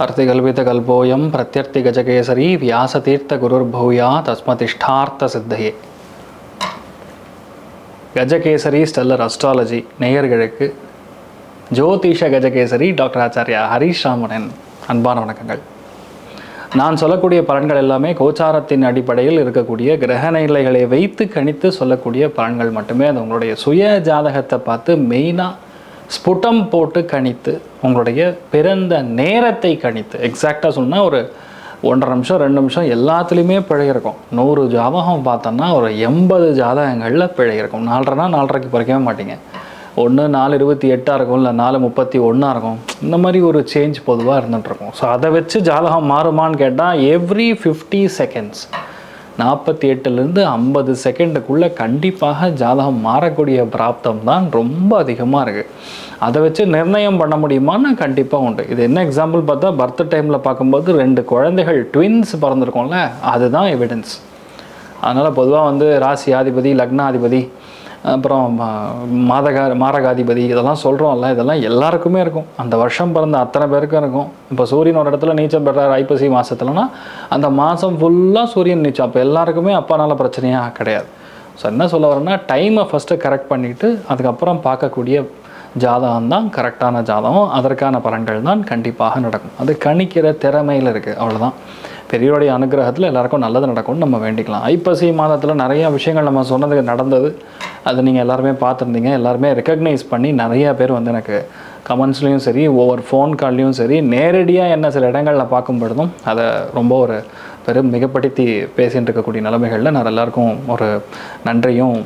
अर्तिकल्पितकल्पोऽयं प्रत्यर्थिगजकेसरी व्यासतीर्थगुरुर्भूया तस्मतिष्ठार्थ सिद्धये. Gajakesari stellar astrology நேயர்களுக்கு ஜோதிஷ Gajakesari doctor Acharya Harish ராமனின் அன்பான வணக்கங்கள். நான் சொல்லக்கூடிய பலன்கள் எல்லாமே கோச்சாரத்தின் அடிப்படையில் இருக்கக்கூடிய கிரக நிலைகளை வைத்து கணித்து சொல்லக்கூடிய பலன்கள் மட்டுமே. அது உங்களுடைய சுய ஜாதகத்தை பார்த்து மெயினாக ஸ்புட்டம் போட்டு கணித்து உங்களுடைய பிறந்த நேரத்தை கணித்து எக்ஸாக்டாக சொன்னால் ஒரு 1.5 நிமிஷம் 2 நிமிஷம் எல்லாத்துலேயுமே பிழை இருக்கும். 100 ஜாதகம் பார்த்தோன்னா ஒரு 80 ஜாதகங்களில் பிழை இருக்கும். 4.5னா 4.5க்கு பறிக்கவே மாட்டீங்க. 1 4:28 இருக்கும், இல்லை 4:31 இருக்கும். இந்த மாதிரி ஒரு சேஞ்ச் பொதுவாக இருந்துகிட்ருக்கும். ஸோ அதை வச்சு ஜாதகம் மாறுமான்னு கேட்டால் எவ்ரி 50 செகண்ட்ஸ் 48லேருந்து 50 செகண்டுக்குள்ளே கண்டிப்பாக ஜாதகம் மாறக்கூடிய பிராப்தம் தான் ரொம்ப அதிகமாக இருக்குது. அதை வச்சு நிர்ணயம் பண்ண முடியுமான்னு கண்டிப்பாக உண்டு. இது என்ன எக்ஸாம்பிள் பார்த்தா பர்த் டைமில் பார்க்கும்போது 2 குழந்தைகள் ட்வின்ஸ் பிறந்திருக்கோம்ல, அதுதான் எவிடன்ஸ். அதனால் பொதுவாக ராசியாதிபதி, லக்னாதிபதி, அப்புறம் மாரகாதிபதி இதெல்லாம் சொல்கிறோம்ல, இதெல்லாம் எல்லாருக்குமே இருக்கும். அந்த வருஷம் பிறந்த அத்தனை பேருக்கும் இருக்கும். இப்போ சூரியன் ஒரு இடத்துல நீச்சம் பெறார் ஐப்பசி மாதத்துலனா அந்த மாதம் ஃபுல்லாக சூரியன் நீச்சம். அப்போ எல்லாருக்குமே அப்பானால பிரச்சனையாக கிடையாது. ஸோ என்ன சொல்ல வரேன்னா, டைமை ஃபஸ்ட்டு கரெக்ட் பண்ணிவிட்டு அதுக்கப்புறம் பார்க்கக்கூடிய ஜாதகம் தான் கரெக்டான ஜாதகம். அதற்கான பலன்கள் தான் கண்டிப்பாக நடக்கும். அது கணிக்கிற திறமையில் இருக்குது, அவ்வளோதான். பெரியோடைய அனுகிரகத்தில் எல்லாருக்கும் நல்லது நடக்கும்னு நம்ம வேண்டிக்கலாம். ஐப்பசி மாதத்தில் நிறையா விஷயங்கள் நம்ம சொன்னது நடந்தது. அது நீங்கள் எல்லாருமே பார்த்துருந்தீங்க. எல்லாருமே ரெக்கக்னைஸ் பண்ணி நிறையா பேர் எனக்கு கமெண்ட்ஸ்லேயும் சரி, ஒவ்வொரு ஃபோன் கால்லையும் சரி, நேரடியாக என்ன சில இடங்களில் பார்க்கும்பொழுதும் அதை ரொம்ப ஒரு மிகப்படுத்தி பேசிகிட்டு இருக்கக்கூடிய நிலைமைகளில் நான் எல்லாருக்கும் ஒரு நன்றியும்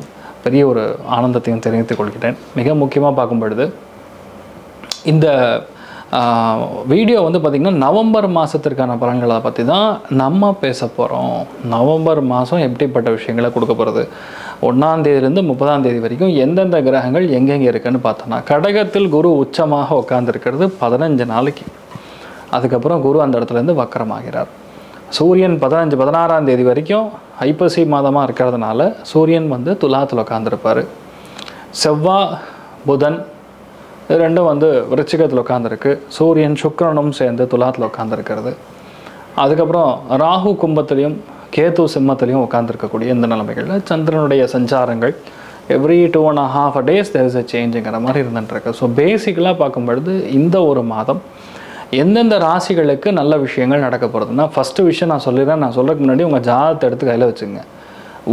பெரிய ஒரு ஆனந்தத்தையும் தெரிவித்துக் கொள்கிறேன். மிக முக்கியமாக பார்க்கும் பொழுது இந்த வீடியோ பார்த்திங்கன்னா நவம்பர் மாதத்திற்கான பலன்களை பற்றி தான் நம்ம பேச போகிறோம். நவம்பர் மாதம் எப்படிப்பட்ட விஷயங்களை கொடுக்க போகிறது, 1ஆம் தேதியிலேருந்து 30ஆம் தேதி வரைக்கும் எந்தெந்த கிரகங்கள் எங்கெங்கே இருக்குன்னு பார்த்தோன்னா, கடகத்தில் குரு உச்சமாக உட்காந்துருக்கிறது 15 நாளைக்கு. அதுக்கப்புறம் குரு அந்த இடத்துலேருந்து வக்கரமாகிறார். சூரியன் 16ஆம் தேதி வரைக்கும் ஐப்பசி மாதமாக இருக்கிறதுனால சூரியன் துலாத்தில் உட்காந்துருப்பார். செவ்வாய் புதன் ரெண்டும் விருச்சிகத்தில் உட்காந்துருக்கு. சூரியன் சுக்கிரனும் சேர்ந்து துலாத்தில் உட்காந்துருக்கிறது. அதுக்கப்புறம் ராகு கும்பத்திலையும் கேது சிம்மத்திலையும் உட்காந்துருக்கக்கூடிய இந்த நிலைமைகளில் சந்திரனுடைய சஞ்சாரங்கள் every 2.5 days there is a சேஞ்சுங்கிற மாதிரி இருந்துட்டுருக்கு. ஸோ பேசிக்கலாக பார்க்கும்பொழுது இந்த ஒரு மாதம் எந்தெந்த ராசிகளுக்கு நல்ல விஷயங்கள் நடக்க போகிறதுனா, ஃபஸ்ட்டு விஷயம் நான் சொல்லிடுறேன். நான் சொல்கிறதுக்கு முன்னாடி உங்கள் ஜாதகத்தை எடுத்து கையில் வச்சுங்க.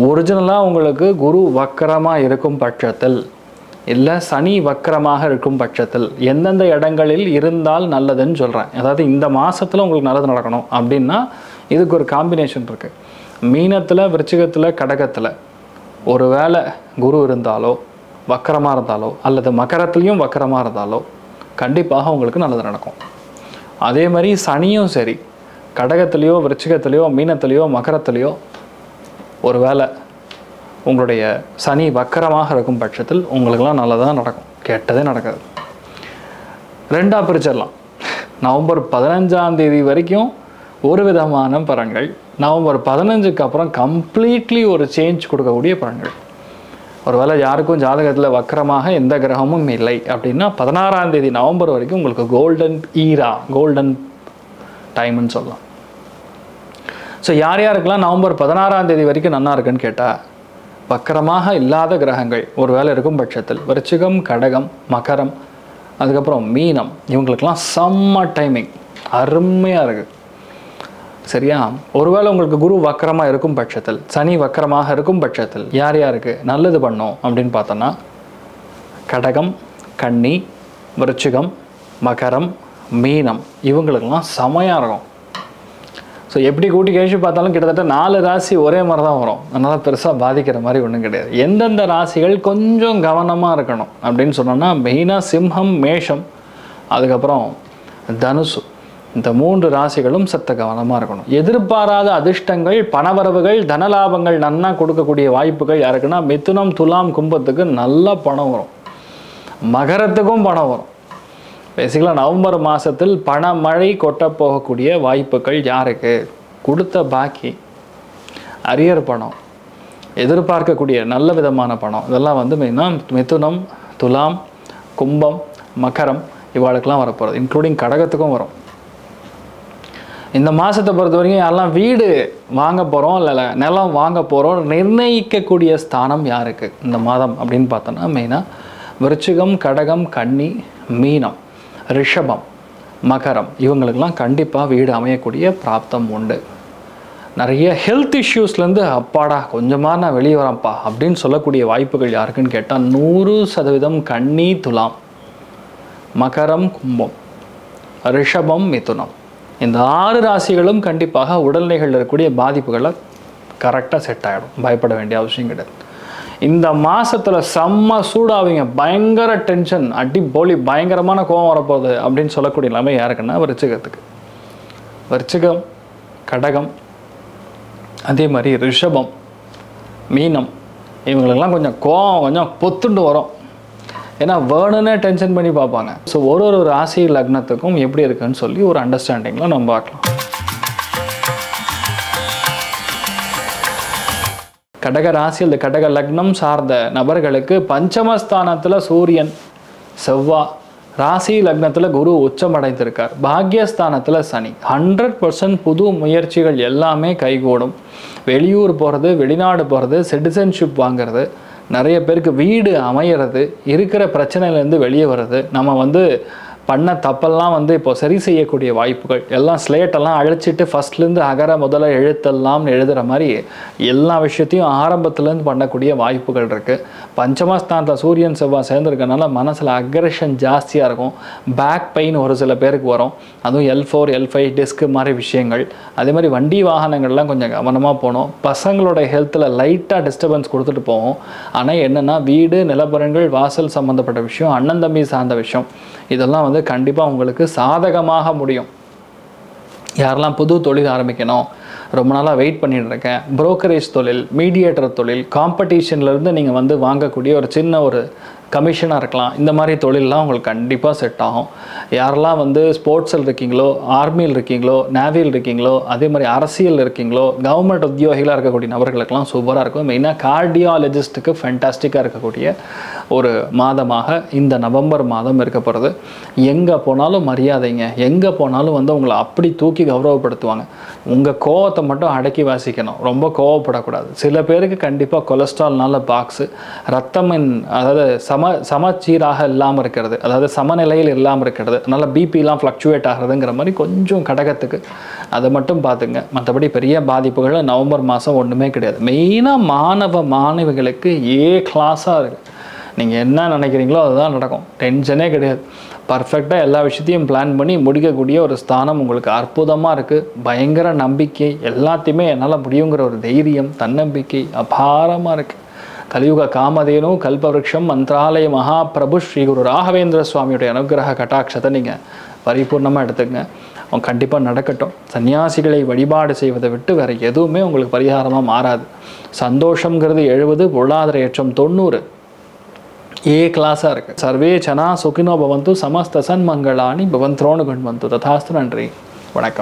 ஒரிஜினலாக உங்களுக்கு குரு வக்கரமாக இருக்கும் பட்சத்தில், இல்லை சனி வக்கரமாக இருக்கும் பட்சத்தில் எந்தெந்த இடங்களில் இருந்தால் நல்லதுன்னு சொல்கிறேன். அதாவது இந்த மாதத்தில் உங்களுக்கு நல்லது நடக்கணும் அப்படின்னா இதுக்கு ஒரு காம்பினேஷன் இருக்குது. மீனத்தில், விருச்சிகத்தில், கடகத்தில் ஒரு வேளை குரு இருந்தாலோ வக்கரமாக இருந்தாலோ அல்லது மகரத்துலேயும் வக்கரமாக இருந்தாலோ கண்டிப்பாக உங்களுக்கு நல்லது நடக்கும். அதே மாதிரி சனியும் சரி, கடகத்துலேயோ விருச்சிகத்துலேயோ மீனத்துலேயோ மகரத்துலேயோ ஒரு வேளை உங்களுடைய சனி வக்கரமாக இருக்கும் பட்சத்தில் உங்களுக்கெல்லாம் நல்லதாக நடக்கும், கெட்டதே நடக்காது. ரெண்டாக பிரிச்சிடலாம். நவம்பர் 15ஆம் தேதி வரைக்கும் ஒரு விதமான பலன்கள், நவம்பர் 15க்கு அப்புறம் கம்ப்ளீட்லி ஒரு சேஞ்ச் கொடுக்கக்கூடிய பலன்கள். ஒருவேளை யாருக்கும் ஜாதகத்தில் வக்கரமாக எந்த கிரகமும் இல்லை அப்படின்னா 16ஆம் தேதி நவம்பர் வரைக்கும் உங்களுக்கு கோல்டன் ஈரா, கோல்டன் டைம்னு சொல்லலாம். ஸோ யார் யாருக்கெல்லாம் நவம்பர் 16ஆம் தேதி வரைக்கும் நல்லா இருக்குன்னு கேட்டால், வக்கரமாக இல்லாத கிரகங்கள் ஒரு வேளை இருக்கும் பட்சத்தில் விருச்சிகம், கடகம், மகரம், அதுக்கப்புறம் மீனம், இவங்களுக்கெல்லாம் செம்ம டைமிங், அருமையாக இருக்குது. சரியா? ஒருவேளை உங்களுக்கு குரு வக்கரமாக இருக்கும் பட்சத்தில், சனி வக்கரமாக இருக்கும் பட்சத்தில் யார் யாருக்கு நல்லது பண்ணோம் அப்படின்னு பார்த்தோன்னா, கடகம், கன்னி, விருச்சிகம், மகரம், மீனம், இவங்களுக்கெல்லாம் செமையாக இருக்கும். ஸோ எப்படி கூட்டி கழிச்சு பார்த்தாலும் கிட்டத்தட்ட 4 ராசி ஒரே மாதிரி தான் வரும். அதனால் பெருசாக பாதிக்கிற மாதிரி ஒன்றும் கிடையாது. எந்தெந்த ராசிகள் கொஞ்சம் கவனமாக இருக்கணும் அப்படின்னு சொன்னோன்னா, மெயினாக சிம்மம், மேஷம், அதுக்கப்புறம் தனுசு, இந்த 3 ராசிகளும் சத்த கவனமாக இருக்கணும். எதிர்பாராத அதிர்ஷ்டங்கள், பணவரவுகள், தனலாபங்கள் நன்னா கொடுக்கக்கூடிய வாய்ப்புகள் யாருக்குன்னா, மிதுனம், துலாம், கும்பத்துக்கு நல்ல பணம் வரும். மகரத்துக்கும் பணம் வரும். பேசிக்கலாக நவம்பர் மாதத்தில் பணமழை கொட்ட போகக்கூடிய வாய்ப்புகள் யாருக்கு? கொடுத்த பாக்கி, அரியர் பணம், எதிர்பார்க்கக்கூடிய நல்ல விதமான பணம், இதெல்லாம் மெயினாக மிதுனம், துலாம், கும்பம், மகரம் இவாளுக்கெல்லாம் வரப்போகிறது. இன்க்ளூடிங் கடகத்துக்கும் வரும். இந்த மாதத்தை பொறுத்த வரைக்கும் யாரெல்லாம் வீடு வாங்க போகிறோம் இல்லை நிலம் வாங்க போகிறோம் நிர்ணயிக்கக்கூடிய ஸ்தானம் யாருக்கு இந்த மாதம் அப்படின்னு பார்த்தோன்னா மெயினாக விருச்சிகம், கடகம், கன்னி, மீனம், ரிஷபம், மகரம் இவங்களுக்கெல்லாம் கண்டிப்பாக வீடு அமையக்கூடிய பிராப்தம் உண்டு. நிறைய ஹெல்த் இஷ்யூஸ்லேருந்து அப்பாடா கொஞ்சமாக நான் வெளியே வரேன்ப்பா அப்படின்னு சொல்லக்கூடிய வாய்ப்புகள் யாருக்குன்னு கேட்டால் 100% கன்னி, துலாம், மகரம், கும்பம், ரிஷபம், மிதுனம் இந்த 6 ராசிகளும் கண்டிப்பாக உடல்நிலைகளில் இருக்கக்கூடிய பாதிப்புகளை கரெக்டாக செட் ஆகிடும். பயப்பட வேண்டிய அவசியம் கிடையாது. இந்த மாதத்தில் செம்ம சூடாவீங்க, பயங்கர டென்ஷன், அடி போலி பயங்கரமான கோபம் வரப்போகுது அப்படின்னு சொல்லக்கூடிய நிலைமை யாருக்குன்னா விருச்சிகத்துக்கு. விருச்சிகம், கடகம், அதே மாதிரி ரிஷபம், மீனம் இவங்களுக்கெல்லாம் கொஞ்சம் கோபம் கொஞ்சம் பொத்துண்டு வரும். ஏன்னா வேணுன்னே டென்ஷன் பண்ணி பார்ப்பாங்க. ஸோ ஒரு ராசி லக்னத்துக்கும் எப்படி இருக்குன்னு சொல்லி ஒரு அண்டர்ஸ்டாண்டிங்கில் நம்ம பார்க்கலாம். கடக ராசி அல்லது கடக லக்னம் சார்ந்த நபர்களுக்கு பஞ்சமஸ்தானத்தில் சூரியன், செவ்வாய், ராசி லக்னத்தில் குரு உச்சமடைந்திருக்கார். பாக்யஸ்தானத்தில் சனி. 100% புது முயற்சிகள் எல்லாமே கைகூடும். வெளியூர் போகிறது, வெளிநாடு போகிறது, சிட்டிசன்ஷிப் வாங்கிறது, நிறைய பேருக்கு வீடு அமையிறது, இருக்கிற பிரச்சனையிலேருந்து வெளியே வர்றது, நம்ம பண்ண தப்பெல்லாம் இப்போ சரி செய்யக்கூடிய வாய்ப்புகள் எல்லாம் ஸ்லேட்டெல்லாம் அழைச்சிட்டு ஃபஸ்ட்லேருந்து அகர முதல எழுத்தெல்லாம் எழுதுகிற மாதிரி எல்லா விஷயத்தையும் ஆரம்பத்துலேருந்து பண்ணக்கூடிய வாய்ப்புகள் இருக்குது. பஞ்சமஸ்தானத்தில் சூரியன், செவ்வாய் சேர்ந்துருக்கனால மனசில் அக்ரெஷன் ஜாஸ்தியாக இருக்கும். பேக் பெயின் ஒரு சில பேருக்கு வரும். அதுவும் L4, L5 டிஸ்க்கு மாதிரி விஷயங்கள். அதே மாதிரி வண்டி வாகனங்கள்லாம் கொஞ்சம் கவனமாக போகணும். பசங்களோட ஹெல்த்தில் லைட்டாக டிஸ்டர்பன்ஸ் கொடுத்துட்டு போவோம். ஆனால் என்னென்னா வீடு, நிலப்பரங்கள், வாசல் சம்மந்தப்பட்ட விஷயம், அண்ணன் தம்பி சார்ந்த விஷயம் இதெல்லாம் கண்டிப்பாக உங்களுக்கு சாதகமாக முடியும். யாரெல்லாம் புது தொழில் ஆரம்பிக்கணும், ரொம்ப நாளாக வெயிட் பண்ணிட்டு இருக்கேன், புரோக்கரேஜ் தொழில், மீடியேட்டர் தொழில், காம்படிஷன்லேருந்து நீங்கள் வாங்கக்கூடிய ஒரு சின்ன ஒரு கமிஷனாக இருக்கலாம், இந்த மாதிரி தொழிலெலாம் உங்களுக்கு கண்டிப்பாக செட் ஆகும். யாரெல்லாம் ஸ்போர்ட்ஸில் இருக்கீங்களோ, ஆர்மியில் இருக்கீங்களோ, நேவியில் இருக்கீங்களோ, அதே மாதிரி அரசியல் இருக்கீங்களோ, கவர்மெண்ட் உத்தியோகிகளாக இருக்கக்கூடிய நபர்களுக்கெல்லாம் சூப்பராக இருக்கும். மெயினாக கார்டியாலஜிஸ்ட்டுக்கு ஃபேண்டாஸ்டிக்காக இருக்கக்கூடிய ஒரு மாதமாக இந்த நவம்பர் மாதம் இருக்க போகிறது. எங்கே போனாலும் மரியாதைங்க, எங்கே போனாலும் உங்களை அப்படி தூக்கி கௌரவப்படுத்துவாங்க. உங்கள் கோவத்தை மட்டும் அடக்கி வாசிக்கணும், ரொம்ப கோவப்படக்கூடாது. சில பேருக்கு கண்டிப்பாக கொலஸ்ட்ரால்னால பாக்ஸு, ரத்தமின் அதாவது சமச்சீராக இல்லாமல் இருக்கிறது, அதாவது சமநிலையில் இல்லாமல் இருக்கிறது, அதனால் பிபிலாம் ஃப்ளக்சுவேட் ஆகிறதுங்கிற மாதிரி கொஞ்சம் கடகத்துக்கு அதை மட்டும் பார்த்துங்க. மற்றபடி பெரிய பாதிப்புகள் நவம்பர் மாதம் ஒன்றுமே கிடையாது. மெயினாக மாணவிகளுக்கு கிளாஸாக இருக்குது. நீங்கள் என்ன நினைக்கிறீங்களோ அதுதான் நடக்கும், டென்ஷனே கிடையாது. பர்ஃபெக்டாக எல்லா விஷயத்தையும் பிளான் பண்ணி முடிக்கக்கூடிய ஒரு ஸ்தானம் உங்களுக்கு அற்புதமாக இருக்குது. பயங்கர நம்பிக்கை, எல்லாத்தையுமே என்னால் முடியுங்கிற ஒரு தைரியம், தன்னம்பிக்கை அபாரமாக இருக்குது. கலியுக காமதேனு கல்பவருஷம் மந்திராலய மகாபிரபு ஸ்ரீ குரு ராகவேந்திர சுவாமியுடைய அனுகிரக கட்டாட்சத்தை நீங்கள் பரிபூர்ணமாக எடுத்துக்கங்க. அவங்க கண்டிப்பாக நடக்கட்டும். சன்னியாசிகளை வழிபாடு செய்வதை விட்டு வேறு எதுவுமே உங்களுக்கு பரிகாரமாக மாறாது. சந்தோஷங்கிறது 70, பொருளாதார ஏற்றம் 90. கிளாஸாக இருக்குது. சர்வே ஜனா சுகினோ பவந்து, சமஸ்த சன்மங்களானி பவந்த்ரோணு கண்வந்து. ததாஸ்து. நன்றி, வணக்கம்.